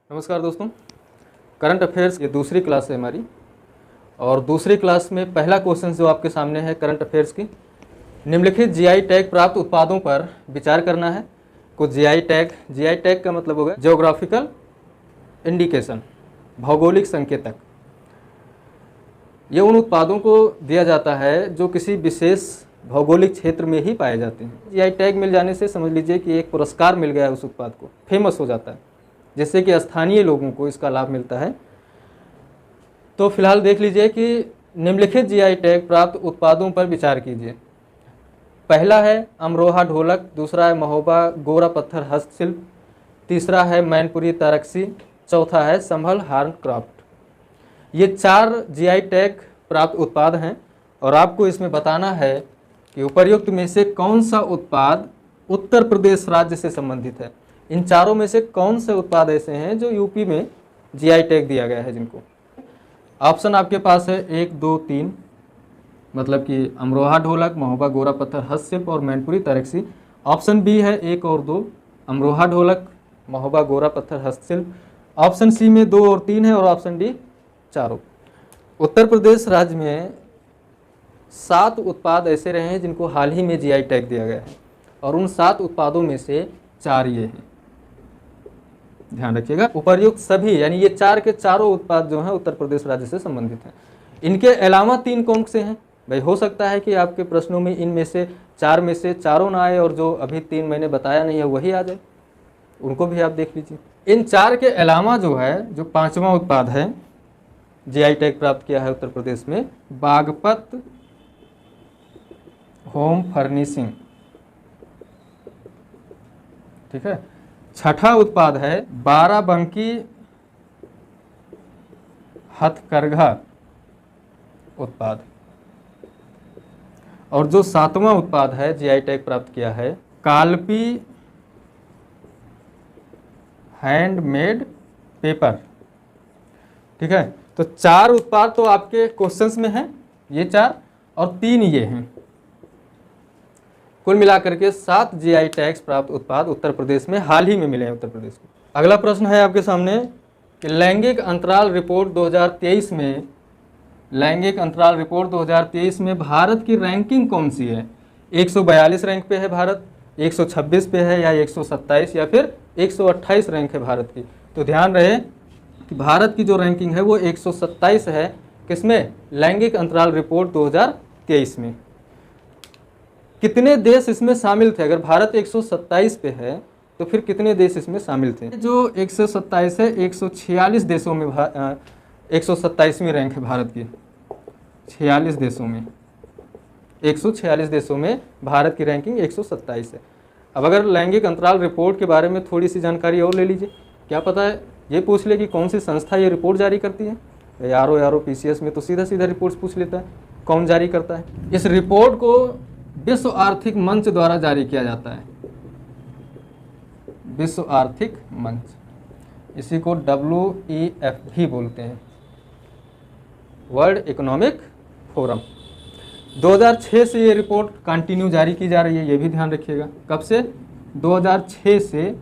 नमस्कार दोस्तों, current affairs ये दूसरी क्लास है हमारी। और दूसरी क्लास में पहला क्वेश्चन जो आपके सामने है करंट अफेयर्स की, निम्नलिखित जीआई टैग प्राप्त उत्पादों पर विचार करना है। कुछ जीआई टैग का मतलब होगा ज्योग्राफिकल इंडिकेशन, भौगोलिक संकेतक। ये उन उत्पादों को दिया जाता है जो किसी विशेष भौगोलिक क्षेत्र में ही पाए जाते हैं। जीआई टैग मिल जाने से समझ लीजिए कि एक पुरस्कार मिल गया है उस उत्पाद को, फेमस हो जाता है, जिससे कि स्थानीय लोगों को इसका लाभ मिलता है। तो फिलहाल देख लीजिए कि निम्नलिखित जीआई टैग प्राप्त उत्पादों पर विचार कीजिए। पहला है अमरोहा ढोलक, दूसरा है महोबा गोरा पत्थर हस्तशिल्प, तीसरा है मैनपुरी तारकसी, चौथा है संभल हार्न क्राफ्ट। ये 4 जीआई टैग प्राप्त उत्पाद हैं और आपको इसमें बताना है कि उपर्युक्त में से कौन सा उत्पाद उत्तर प्रदेश राज्य से संबंधित है। इन चारों में से कौन से उत्पाद ऐसे हैं जो यूपी में जीआई टैग दिया गया है जिनको। ऑप्शन आपके पास है 1, 2, 3, मतलब कि अमरोहा ढोलक, महोबा गोरा पत्थर हस्तशिल्प और मैनपुरी तारकसी। ऑप्शन बी है 1 और 2, अमरोहा ढोलक, महोबा गोरा पत्थर हस्तशिल्प। ऑप्शन सी में 2 और 3 है और ऑप्शन डी चारों। उत्तर प्रदेश राज्य में 7 उत्पाद ऐसे रहे हैं जिनको हाल ही में जीआई टैग दिया गया है और उन 7 उत्पादों में से 4 ये हैं। ध्यान रखिएगा, उपर्युक्त सभी यानी ये 4 के चारों उत्पाद जो हैं उत्तर प्रदेश राज्य से संबंधित हैं। इनके अलावा 3 कौन से हैं भाई? हो सकता है कि आपके प्रश्नों में इनमें से 4 में से चारों ना आए और जो अभी 3 मैंने बताया नहीं है वही आ जाए, उनको भी आप देख लीजिए। इन 4 के अलावा जो है, जो 5वां उत्पाद है जीआई टैग प्राप्त किया है उत्तर प्रदेश में, बागपत होम फर्निशिंग। ठीक है। छठा उत्पाद है बाराबंकी हथकरघा उत्पाद। और जो 7वां उत्पाद है जीआई टैग प्राप्त किया है, कालपी हैंडमेड पेपर। ठीक है। तो 4 उत्पाद तो आपके क्वेश्चंस में हैं, ये 4 और 3 ये हैं। कुल मिलाकर के 7 जीआई टैग्स प्राप्त उत्पाद उत्तर प्रदेश में हाल ही में मिले हैं उत्तर प्रदेश को। अगला प्रश्न है आपके सामने कि लैंगिक अंतराल रिपोर्ट 2023 में, लैंगिक अंतराल रिपोर्ट 2023 में भारत की रैंकिंग कौन सी है? 142 रैंक पे है भारत, 126 पे है या 127 या फिर 128 रैंक है भारत की। तो ध्यान रहे कि भारत की जो रैंकिंग है वो 127 है। किसमें? लैंगिक अंतराल रिपोर्ट 2023 में। कितने देश इसमें शामिल थे? अगर भारत 127 पे है तो फिर कितने देश इसमें शामिल थे? जो 127 है, 146 देशों में 127वीं रैंक है भारत की। 46 देशों में, 146 देशों में भारत की रैंकिंग 127 है। अब अगर लैंगिक अंतराल रिपोर्ट के बारे में थोड़ी सी जानकारी और ले लीजिए, क्या पता है ये पूछ ले कि कौन सी संस्था ये रिपोर्ट जारी करती है। आरओ पीसीएस में तो सीधा सीधा रिपोर्ट्स पूछ लेता है, कौन जारी करता है। इस रिपोर्ट को विश्व आर्थिक मंच द्वारा जारी किया जाता है। विश्व आर्थिक मंच, इसी को WEF भी बोलते हैं, वर्ल्ड इकोनॉमिक फोरम। 2006 से ये रिपोर्ट कंटिन्यू जारी की जा रही है, ये भी ध्यान रखिएगा। कब से? 2006 से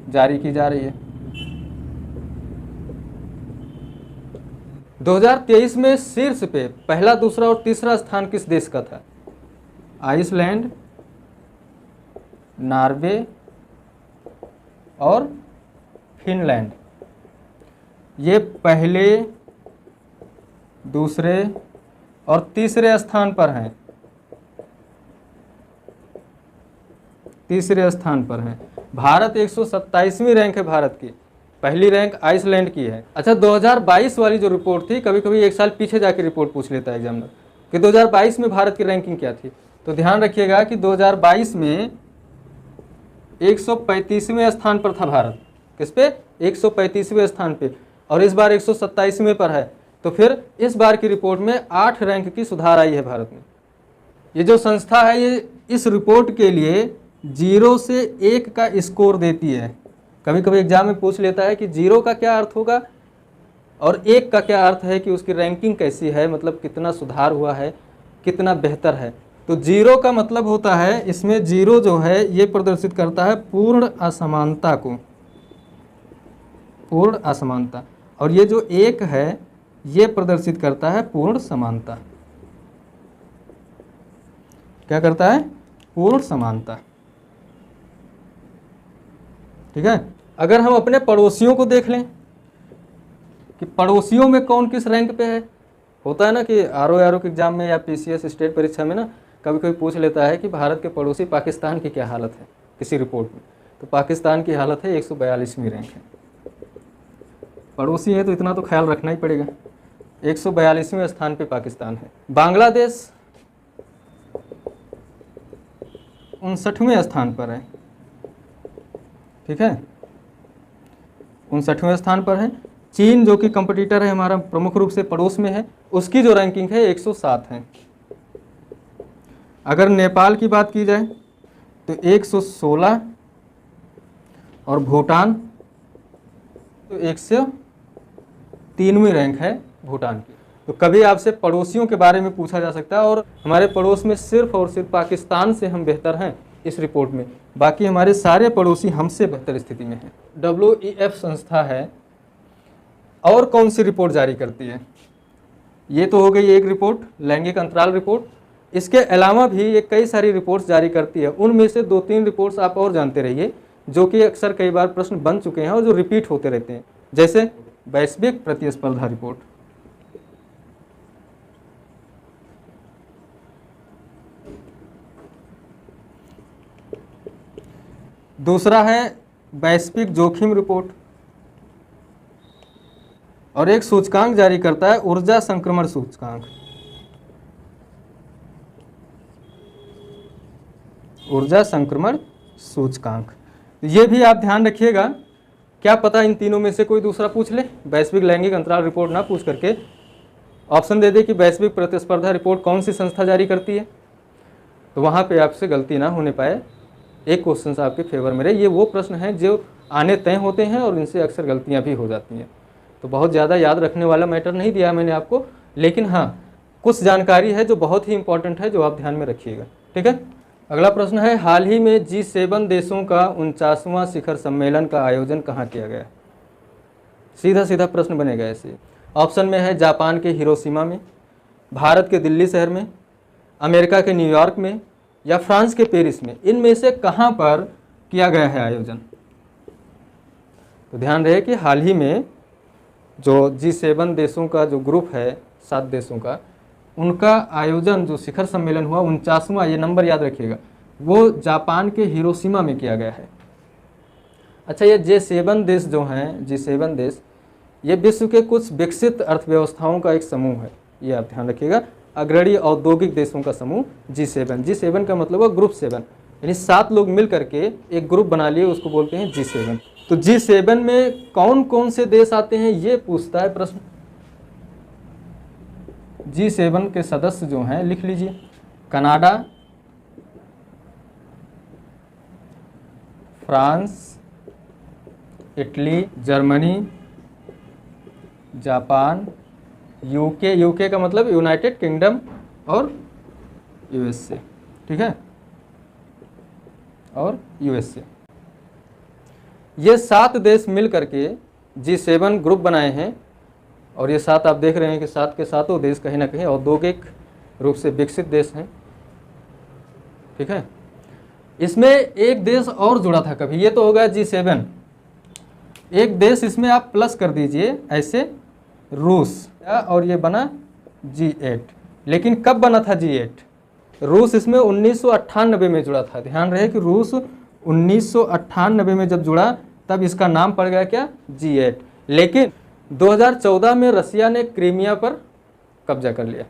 जारी की जा रही है। 2023 में शीर्ष पे पहला, दूसरा और तीसरा स्थान किस देश का था? आइसलैंड, नॉर्वे और फिनलैंड। ये पहले, दूसरे और तीसरे स्थान पर हैं। तीसरे स्थान पर हैं। भारत 127वीं रैंक है भारत की, पहली रैंक आइसलैंड की है। अच्छा, 2022 वाली जो रिपोर्ट थी, कभी कभी एक साल पीछे जाके रिपोर्ट पूछ लेता है एग्जामिनर कि 2022 में भारत की रैंकिंग क्या थी। तो ध्यान रखिएगा कि 2022 में 135वें स्थान पर था भारत। किस पे? 135वें स्थान पे, और इस बार 127वें पर है। तो फिर इस बार की रिपोर्ट में 8 रैंक की सुधार आई है भारत में। ये जो संस्था है ये इस रिपोर्ट के लिए 0 से 1 का स्कोर देती है। कभी कभी एग्जाम में पूछ लेता है कि 0 का क्या अर्थ होगा और 1 का क्या अर्थ है कि उसकी रैंकिंग कैसी है, मतलब कितना सुधार हुआ है, कितना बेहतर है। तो 0 का मतलब होता है, इसमें 0 जो है ये प्रदर्शित करता है पूर्ण असमानता को। पूर्ण असमानता, और ये जो 1 है ये प्रदर्शित करता है पूर्ण समानता। क्या करता है? पूर्ण समानता। ठीक है। अगर हम अपने पड़ोसियों को देख लें कि पड़ोसियों में कौन किस रैंक पे है, होता है ना कि आर के एग्जाम में या पीसीएस स्टेट परीक्षा में ना कभी कोई पूछ लेता है कि भारत के पड़ोसी पाकिस्तान की क्या हालत है किसी रिपोर्ट में, तो पाकिस्तान की हालत है 142वीं रैंक है। पड़ोसी है तो इतना तो ख्याल रखना ही पड़ेगा, 142वें स्थान पे पाकिस्तान है। बांग्लादेश 59वें स्थान पर है। ठीक है, 59वें स्थान पर है। चीन जो कि कंपटीटर है हमारा, प्रमुख रूप से पड़ोस में है, उसकी जो रैंकिंग है 107 है। अगर नेपाल की बात की जाए तो 116, और भूटान तो 103वीं रैंक है भूटान की। तो कभी आपसे पड़ोसियों के बारे में पूछा जा सकता है, और हमारे पड़ोस में सिर्फ और सिर्फ पाकिस्तान से हम बेहतर हैं इस रिपोर्ट में, बाकी हमारे सारे पड़ोसी हमसे बेहतर स्थिति में हैं। WEF संस्था है, और कौन सी रिपोर्ट जारी करती है? ये तो हो गई एक रिपोर्ट, लैंगिक अंतराल रिपोर्ट। इसके अलावा भी ये कई सारी रिपोर्ट्स जारी करती है। उनमें से 2-3 रिपोर्ट्स आप और जानते रहिए जो कि अक्सर कई बार प्रश्न बन चुके हैं और जो रिपीट होते रहते हैं, जैसे वैश्विक प्रतिस्पर्धा रिपोर्ट, दूसरा है वैश्विक जोखिम रिपोर्ट, और एक सूचकांक जारी करता है ऊर्जा संक्रमण सूचकांक। ऊर्जा संक्रमण सूचकांक, ये भी आप ध्यान रखिएगा। क्या पता इन तीनों में से कोई दूसरा पूछ ले, वैश्विक लैंगिक अंतराल रिपोर्ट ना पूछ करके ऑप्शन दे दे कि वैश्विक प्रतिस्पर्धा रिपोर्ट कौन सी संस्था जारी करती है, तो वहाँ पे आपसे गलती ना होने पाए, एक क्वेश्चन आपके फेवर में रहे। ये वो प्रश्न हैं जो आने तय होते हैं और इनसे अक्सर गलतियाँ भी हो जाती हैं। तो बहुत ज़्यादा याद रखने वाला मैटर नहीं दिया मैंने आपको, लेकिन हाँ कुछ जानकारी है जो बहुत ही इंपॉर्टेंट है, जो आप ध्यान में रखिएगा। ठीक है। अगला प्रश्न है, हाल ही में G7 देशों का 49वां शिखर सम्मेलन का आयोजन कहाँ किया गया? सीधा सीधा प्रश्न बनेगा ऐसे। ऑप्शन में है जापान के हिरोशिमा में, भारत के दिल्ली शहर में, अमेरिका के न्यूयॉर्क में, या फ्रांस के पेरिस में। इनमें से कहाँ पर किया गया है आयोजन? तो ध्यान रहे कि हाल ही में जो G7 देशों का जो ग्रुप है 7 देशों का, उनका आयोजन जो शिखर सम्मेलन हुआ 49वां, ये नंबर याद रखिएगा, वो जापान के हिरोशिमा में किया गया है। अच्छा, ये G7 देश जो हैं, G7 देश, ये विश्व के कुछ विकसित अर्थव्यवस्थाओं का एक समूह है, ये आप ध्यान रखिएगा। अग्रणी औद्योगिक देशों का समूह G7। G7 का मतलब है ग्रुप 7, यानी 7 लोग मिल करके एक ग्रुप बना लिए, उसको बोलते हैं G7। तो G7 में कौन कौन से देश आते हैं ये पूछता है प्रश्न। G7 के सदस्य जो हैं लिख लीजिए, Canada, France, Italy, Germany, Japan, UK, UK का मतलब यूनाइटेड किंगडम, और यूएसए। ठीक है, और यूएसए। ये 7 देश मिल करके G7 ग्रुप बनाए हैं, और ये 7 आप देख रहे हैं कि 7 के 7 देश कहीं ना कहीं औद्योगिक रूप से विकसित देश हैं। ठीक है, इसमें एक देश और जुड़ा था कभी, ये तो हो गया G7, एक देश इसमें आप प्लस कर दीजिए ऐसे, रूस, और ये बना G8। लेकिन कब बना था G8? रूस इसमें 1998 में जुड़ा था। ध्यान रहे कि रूस 1998 में जब जुड़ा तब इसका नाम पड़ गया क्या? G8। लेकिन 2014 में रसिया ने क्रीमिया पर कब्जा कर लिया,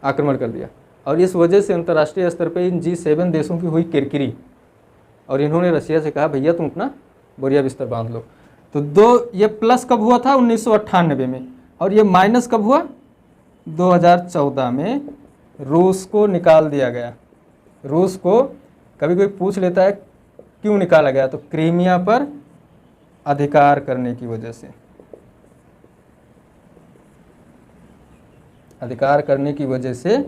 आक्रमण कर दिया, और इस वजह से अंतर्राष्ट्रीय स्तर पर इन G7 देशों की हुई किरकिरी, और इन्होंने रसिया से कहा भैया तुम अपना बोरिया बिस्तर बांध लो। तो ये प्लस कब हुआ था? 1998 में, और ये माइनस कब हुआ? 2014 में रूस को निकाल दिया गया। रूस को कभी कोई पूछ लेता है क्यों निकाला गया, तो क्रीमिया पर अधिकार करने की वजह से, अधिकार करने की वजह से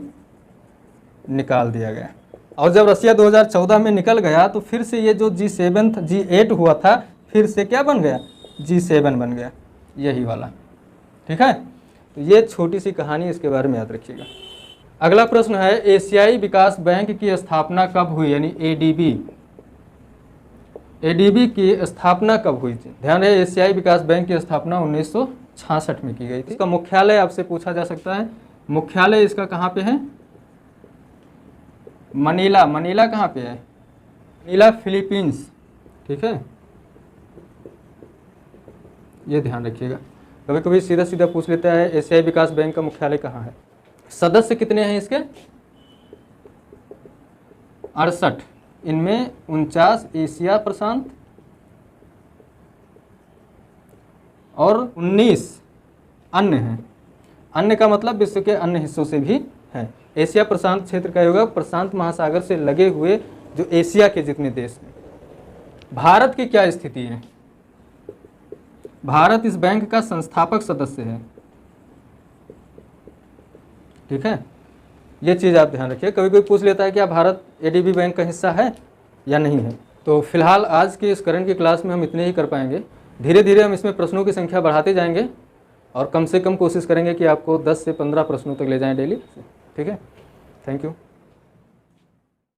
निकाल दिया गया। और जब रसिया 2014 में निकल गया तो फिर से ये जो G8 हुआ था फिर से क्या बन गया? G7 बन गया, यही वाला। ठीक है, तो ये छोटी सी कहानी इसके बारे में याद रखिएगा। अगला प्रश्न है, एशियाई विकास बैंक की स्थापना कब हुई, यानी एडीबी की स्थापना कब हुई थी। ध्यान रहे, एशियाई विकास बैंक की स्थापना 1966 में की गई थी। इसका मुख्यालय आपसे पूछा जा सकता है, मुख्यालय इसका कहाँ पे है, मनीला। मनीला कहाँ पे है, मनीला फिलीपींस। ठीक है, ये ध्यान रखिएगा। कभी कभी सीधा सीधा पूछ लेता है एशियाई विकास बैंक का मुख्यालय कहाँ है। सदस्य कितने हैं इसके, 68, इनमें 49 एशिया प्रशांत और 19 अन्य हैं। अन्य का मतलब विश्व के अन्य हिस्सों से भी है। एशिया प्रशांत क्षेत्र का होगा प्रशांत महासागर से लगे हुए जो एशिया के जितने देश हैं। भारत की क्या स्थिति है, भारत इस बैंक का संस्थापक सदस्य है। ठीक है, ये चीज़ आप ध्यान रखिए। कभी कोई पूछ लेता है क्या भारत एडीबी बैंक का हिस्सा है या नहीं है। तो फिलहाल आज की इस करंट की क्लास में हम इतने ही कर पाएंगे। धीरे धीरे हम इसमें प्रश्नों की संख्या बढ़ाते जाएंगे और कम से कम कोशिश करेंगे कि आपको 10 से 15 प्रश्नों तक ले जाएं डेली। ठीक है, थैंक यू।